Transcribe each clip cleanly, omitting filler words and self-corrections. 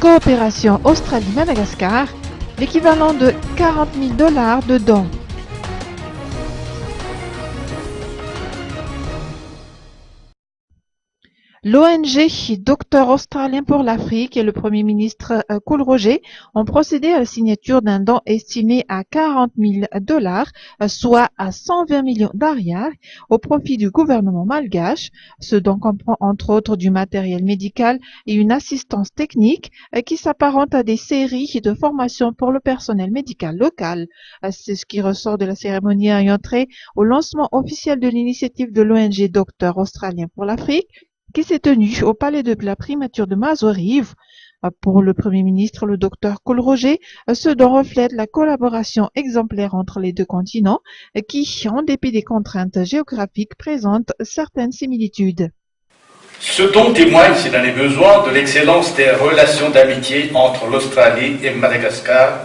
Coopération Australie-Madagascar, l'équivalent de 40 000 $ de dons. L'ONG Docteurs Australiens pour l'Afrique et le Premier ministre Kool Roger ont procédé à la signature d'un don estimé à 40 000 $, soit à 120 millions d'arias, au profit du gouvernement malgache. Ce don comprend entre autres du matériel médical et une assistance technique qui s'apparente à des séries de formation pour le personnel médical local. C'est ce qui ressort de la cérémonie ayant trait au lancement officiel de l'initiative de l'ONG Docteurs Australiens pour l'Afrique, qui s'est tenu au palais de la primature de Mazorive. Pour le Premier ministre, le docteur Kool Roger, ce don reflète la collaboration exemplaire entre les deux continents qui, en dépit des contraintes géographiques, présentent certaines similitudes. Ce don témoigne, s'il en est besoin, de l'excellence des relations d'amitié entre l'Australie et Madagascar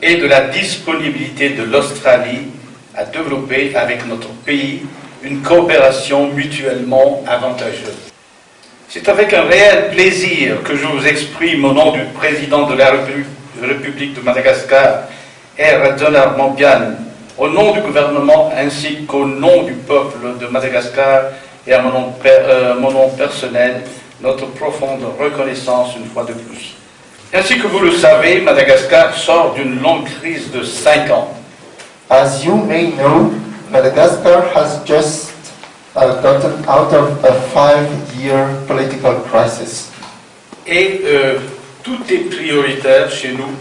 et de la disponibilité de l'Australie à développer avec notre pays une coopération mutuellement avantageuse. C'est avec un réel plaisir que je vous exprime au nom du président de la République de Madagascar, Radjonar Mombian, au nom du gouvernement ainsi qu'au nom du peuple de Madagascar et à mon nom personnel, notre profonde reconnaissance une fois de plus. Ainsi que vous le savez, Madagascar sort d'une longue crise de 5 ans. As you may know, Madagascar has just gotten out of a 5-year political crisis. Et tout est prioritaire chez nous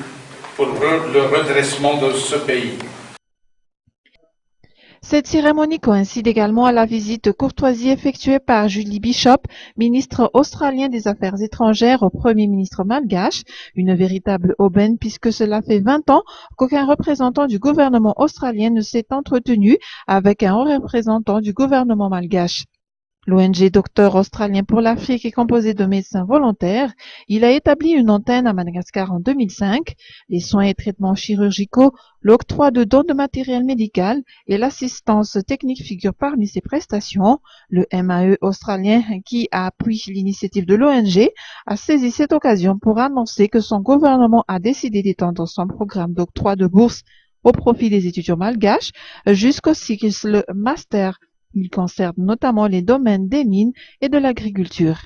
pour le redressement de ce pays. Cette cérémonie coïncide également à la visite courtoisie effectuée par Julie Bishop, ministre australien des Affaires étrangères au Premier ministre malgache, une véritable aubaine puisque cela fait 20 ans qu'aucun représentant du gouvernement australien ne s'est entretenu avec un représentant du gouvernement malgache. L'ONG Docteurs Australiens pour l'Afrique est composée de médecins volontaires. Il a établi une antenne à Madagascar en 2005. Les soins et traitements chirurgicaux, l'octroi de dons de matériel médical et l'assistance technique figurent parmi ses prestations. Le MAE australien, qui appuie l'initiative de l'ONG, a saisi cette occasion pour annoncer que son gouvernement a décidé d'étendre son programme d'octroi de bourse au profit des étudiants malgaches jusqu'au cycle master. Il concerne notamment les domaines des mines et de l'agriculture.